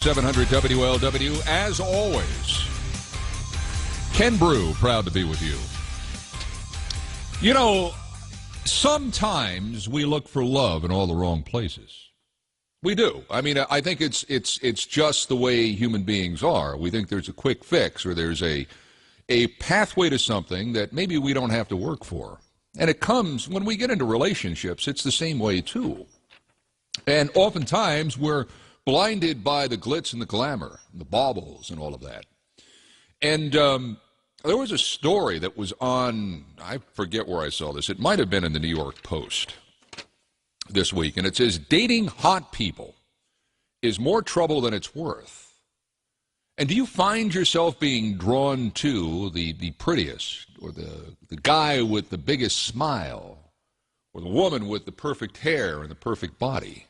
700 WLW. As always, Ken Brew, proud to be with you. You know, sometimes we look for love in all the wrong places. We do. I mean, I think it's just the way human beings are. We think there's a quick fix or there's a pathway to something that maybe we don't have to work for. And it comes, when we get into relationships, it's the same way too. And oftentimes we're blinded by the glitz and the glamour, and the baubles and all of that. And there was a story that was on, I forget where I saw this, it might have been in the New York Post this week, and it says, dating hot people is more trouble than it's worth. And do you find yourself being drawn to the prettiest, or the guy with the biggest smile, or the woman with the perfect hair and the perfect body?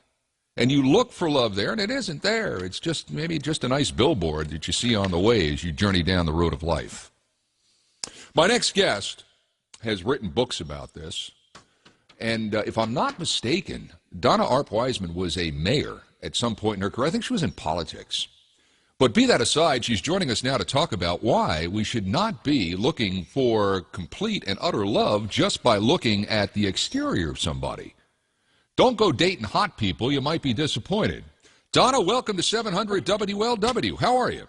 And you look for love there, and it isn't there. It's just maybe just a nice billboard that you see on the way as you journey down the road of life. My next guest has written books about this. And if I'm not mistaken, Donna Arp-Wiseman was a mayor at some point in her career. I think she was in politics. But be that aside, she's joining us now to talk about why we should not be looking for complete and utter love just by looking at the exterior of somebody. Don't go dating hot people. You might be disappointed. Donna, welcome to 700 WLW. How are you?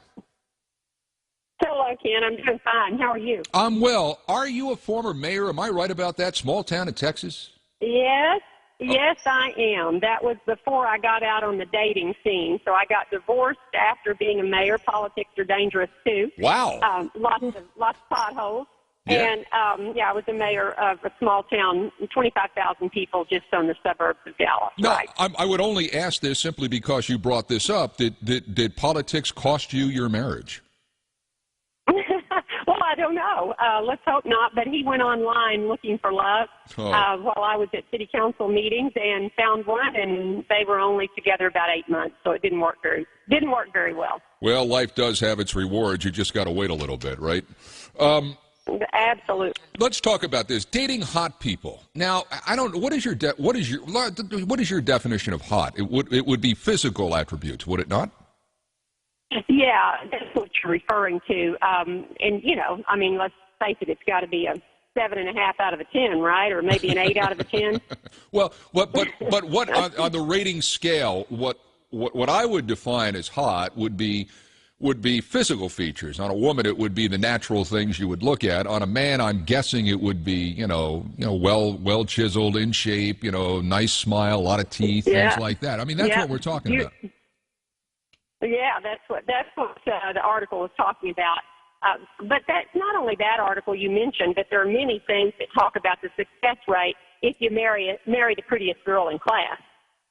Hello, Ken. I'm doing fine. How are you? I'm well. Are you a former mayor? Am I right about that? Small town in Texas? Yes. Yes, I am. That was before I got out on the dating scene. So I got divorced after being a mayor. Politics are dangerous, too. Wow. Lots of potholes. Yeah. And, I was a mayor of a small town, 25,000 people just on the suburbs of Dallas. No, right. I would only ask this simply because you brought this up. Did politics cost you your marriage? Well, I don't know. Let's hope not. But he went online looking for love while I was at city council meetings and found one, and they were only together about 8 months, so it didn't work very well. Well, life does have its rewards. You just got to wait a little bit, right? Absolutely. Let's talk about this. Dating hot people. Now, I don't. What is your definition of hot? It would be physical attributes, would it not? Yeah, that's what you're referring to. And, I mean, let's face it, it's got to be a 7.5 out of a 10, right? Or maybe an 8 out of a 10. Well, but what on the rating scale, what I would define as hot would be physical features. On a woman, it would be the natural things you would look at. On a man, I'm guessing it would be, well chiseled, in shape, nice smile, a lot of teeth, things like that. I mean, that's what we're talking about. Yeah, that's what the article was talking about. But that's not only that article you mentioned, but there are many things that talk about the success rate if you marry the prettiest girl in class.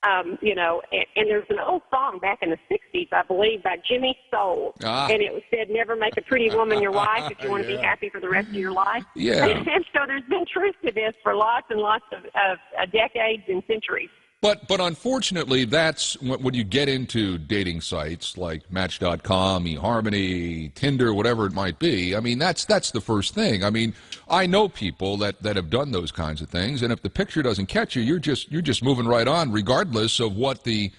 And there's an old song back in the 60s, I believe, by Jimmy Soul. And it said, never make a pretty woman your wife if you want to be happy for the rest of your life. Yeah. And so there's been truth to this for lots and lots of decades and centuries. But unfortunately, that's when you get into dating sites like Match.com, eHarmony, Tinder, whatever it might be. I mean, that's the first thing. I mean, I know people that have done those kinds of things, and if the picture doesn't catch you, you're just moving right on, regardless of what the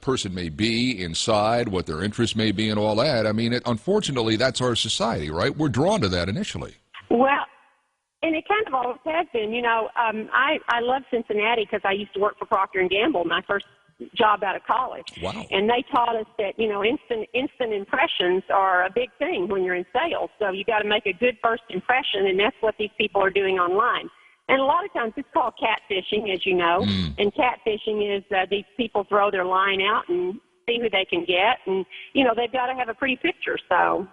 person may be inside, what their interests may be, and all that. I mean, unfortunately, that's our society, right? We're drawn to that initially. Well. And it kind of always has been. I love Cincinnati because I used to work for Procter & Gamble, my first job out of college. Wow. And they taught us that, instant impressions are a big thing when you're in sales. So you got to make a good first impression, and that's what these people are doing online. And a lot of times it's called catfishing, as you know. And catfishing is these people throw their line out and see who they can get. And, they've got to have a pretty picture, so...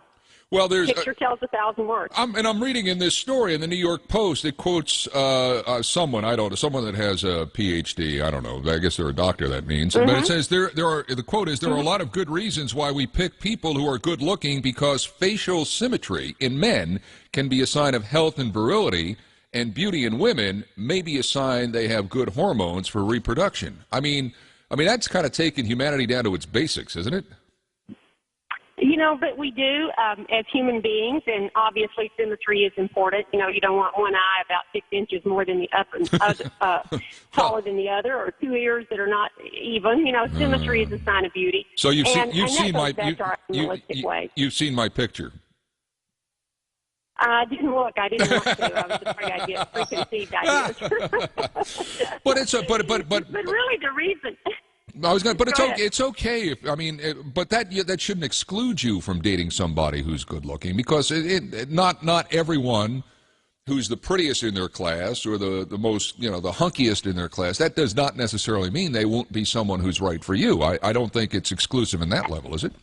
Well, picture tells 1,000 words. I'm reading in this story in the New York Post. It quotes someone that has a PhD. I don't know. I guess they're a doctor. That means. But it says the quote is there are a lot of good reasons why we pick people who are good looking because facial symmetry in men can be a sign of health and virility, and beauty in women may be a sign they have good hormones for reproduction. I mean that's kind of taking humanity down to its basics, isn't it? but we do as human beings, and obviously symmetry is important. You don't want one eye about 6 inches more than the other, taller than the other, or 2 ears that are not even. Symmetry is a sign of beauty. So you've seen you've seen my picture. I didn't look. I didn't want to. I was afraid I'd get preconceived ideas. But really, the reason. It's okay. But that shouldn't exclude you from dating somebody who's good looking, because not everyone who's the prettiest in their class or the most, the hunkiest in their class, that does not necessarily mean they won't be someone who's right for you. I don't think it's exclusive in that level, is it?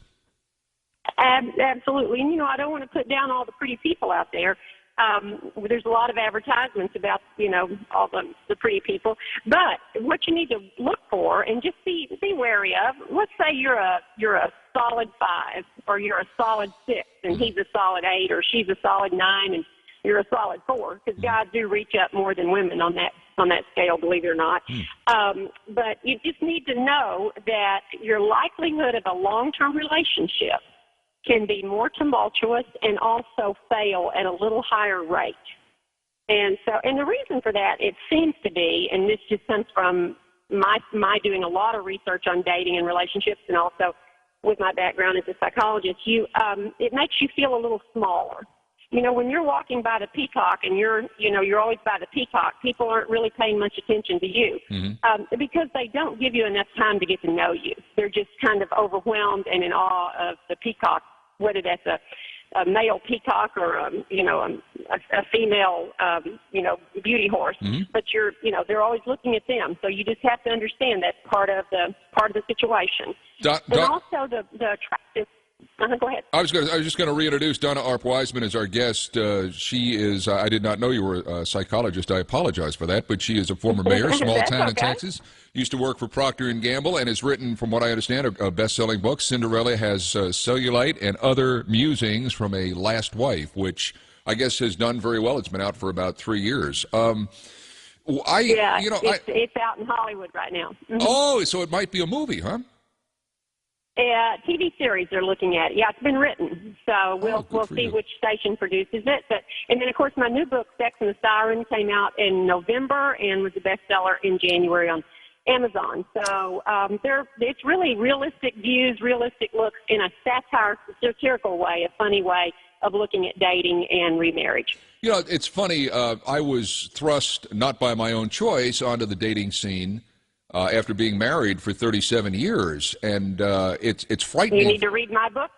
Absolutely. And, I don't want to put down all the pretty people out there. There's a lot of advertisements about, all the pretty people. But what you need to look for and just be wary of, let's say you're a solid 5 or you're a solid 6 and he's a solid 8 or she's a solid 9 and you're a solid 4, because guys do reach up more than women on that scale, believe it or not. But you just need to know that your likelihood of a long-term relationship can be more tumultuous and also fail at a little higher rate. And the reason for that, it seems to be, and this just comes from my doing a lot of research on dating and relationships, and also with my background as a psychologist, it makes you feel a little smaller. When you're walking by the peacock and you're always by the peacock, people aren't really paying much attention to you because they don't give you enough time to get to know you. They're just kind of overwhelmed and in awe of the peacock, whether that's a male peacock or a female beauty horse. But they're always looking at them, so you just have to understand that's part of the situation. And also the attractive. Go ahead. I was just going to reintroduce Donna Arp Wiseman as our guest. She is, I did not know you were a psychologist. I apologize for that, but she is a former mayor, small town in Texas. Used to work for Procter & Gamble and has written, from what I understand, a best-selling book. Cinderella has Cellulite and Other Musings from a Last Wife, which I guess has done very well. It's been out for about 3 years. It's out in Hollywood right now. Oh, so it might be a movie, huh? TV series they're looking at. Yeah, it's been written, so we'll see which station produces it. And then of course my new book, Sex and the Sirens, came out in November and was a bestseller in January on Amazon. So it's really realistic views, realistic looks in a satirical way, a funny way of looking at dating and remarriage. It's funny. I was thrust, not by my own choice, onto the dating scene after being married for 37 years, and it's frightening. You need to read my book.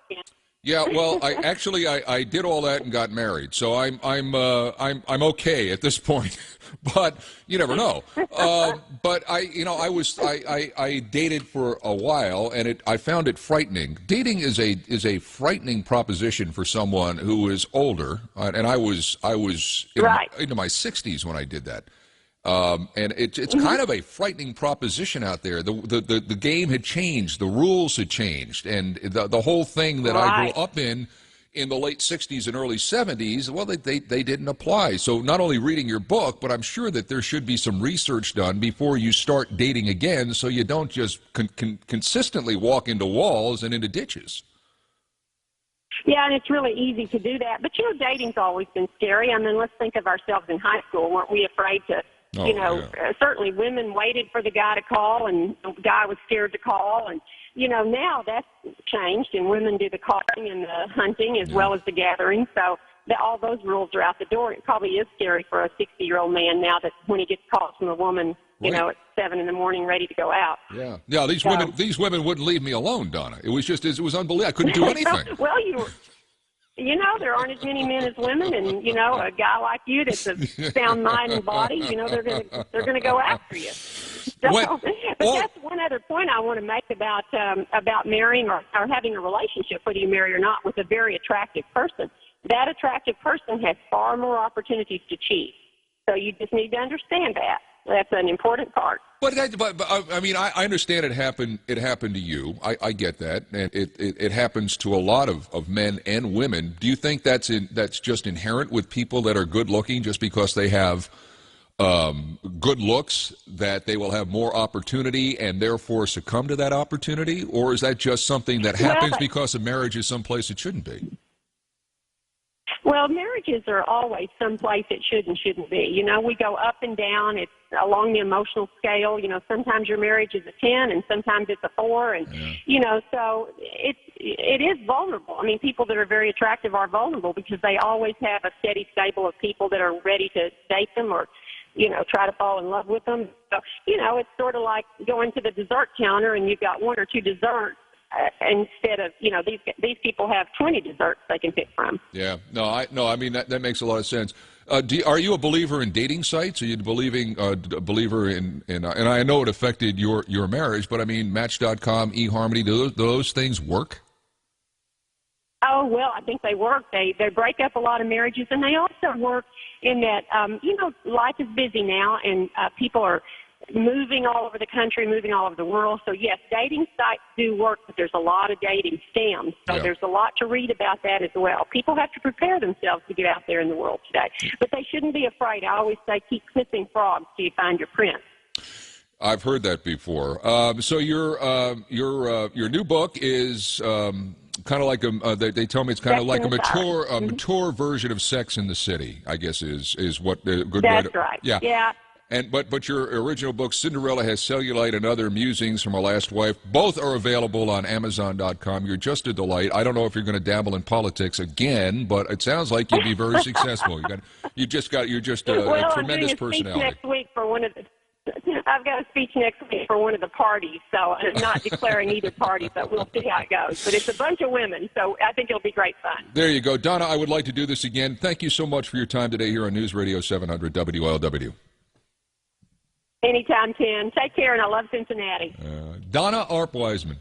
Yeah, well, I did all that and got married, so I'm okay at this point. But you never know. But I dated for a while, and I found it frightening. Dating is a frightening proposition for someone who is older, and I was into my 60s when I did that. And it's kind of a frightening proposition out there. The game had changed, the rules had changed, and the whole thing that I grew up in the late 60s and early 70s, well, they didn't apply. So not only reading your book, but I'm sure that there should be some research done before you start dating again, so you don't just consistently walk into walls and into ditches. Yeah, and it's really easy to do that. But, dating's always been scary. I mean, let's think of ourselves in high school. Weren't we afraid to... certainly women waited for the guy to call, and the guy was scared to call. And, now that's changed, and women do the calling and the hunting as well as the gathering. So all those rules are out the door. It probably is scary for a 60-year-old man now that when he gets calls from a woman, at 7 in the morning ready to go out. Yeah. Yeah, these women wouldn't leave me alone, Donna. It was unbelievable. I couldn't do anything. Well, there aren't as many men as women, and a guy like you that's a sound mind and body, they're gonna go after you. So, that's one other point I want to make about marrying or having a relationship, whether you marry or not, with a very attractive person. That attractive person has far more opportunities to cheat. So you just need to understand that. That's an important part. But I mean, I understand it happened. It happened to you. I get that, and it happens to a lot of men and women. Do you think that's just inherent with people that are good looking, just because they have good looks, that they will have more opportunity and therefore succumb to that opportunity? Or is that just something that happens because a marriage is someplace it shouldn't be? Well, marriages are always someplace it shouldn't be. You know, we go up and down. It's along the emotional scale. You know, sometimes your marriage is a 10 and sometimes it's a 4. And, you know, so it is vulnerable. I mean, people that are very attractive are vulnerable because they always have a steady stable of people that are ready to date them or, you know, try to fall in love with them. So, you know, it's sort of like going to the dessert counter and you've got 1 or 2 desserts. Instead of, you know, these people have 20 desserts they can pick from. Yeah, I mean that makes a lot of sense. Are you a believer in dating sites? Are you a believer in and I know it affected your marriage, but I mean Match.com, eHarmony, do those things work? Oh, well, I think they work. They break up a lot of marriages, and they also work in that, you know, life is busy now, and people are moving all over the country, moving all over the world. So, yes, dating sites do work, but there's a lot of dating scams. So there's a lot to read about that as well. People have to prepare themselves to get out there in the world today. But they shouldn't be afraid. I always say keep sniffing frogs till you find your prince. I've heard that before. So your new book is kind of like they tell me it's kind of like a mature version of Sex in the City, I guess is what the good way to. That's right. Yeah. And but your original book, Cinderella Has Cellulite and Other Musings from Her Last Wife, both are available on Amazon.com. You're just a delight. I don't know if you're going to dabble in politics again, but it sounds like you'd be very successful. You're just a tremendous personality. Next week for one of the. I've got a speech next week for one of the parties, so I'm not declaring either party, but we'll see how it goes. But it's a bunch of women, so I think it'll be great fun. There you go. Donna, I would like to do this again. Thank you so much for your time today here on News Radio 700 WLW. Anytime, Ken. Take care, and I love Cincinnati. Donna Arp Wiseman.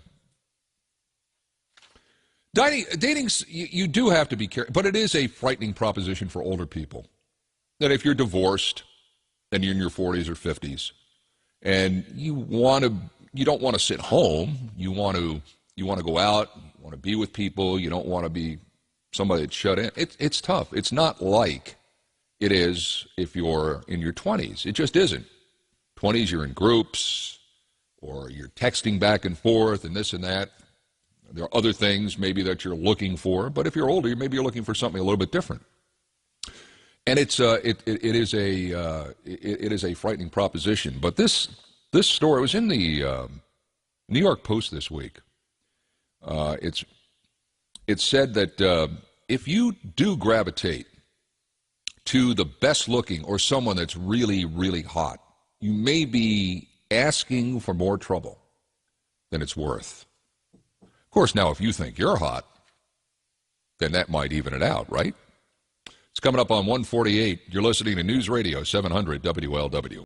Dating, you do have to be careful, but it is a frightening proposition for older people. That if you're divorced and you're in your 40s or 50s, and you don't want to sit home, you want to go out, you want to be with people, you don't want to be somebody that's shut in. It's tough. It's not like it is if you're in your 20s. It just isn't. 20s, you're in groups, or you're texting back and forth and this and that. There are other things maybe that you're looking for, but if you're older, maybe you're looking for something a little bit different. And it is a frightening proposition. But this story was in the New York Post this week. It said that if you do gravitate to the best looking or someone that's really, really hot, you may be asking for more trouble than it's worth. Of course, now if you think you're hot, then that might even it out, right? It's coming up on 148. You're listening to News Radio 700 WLW.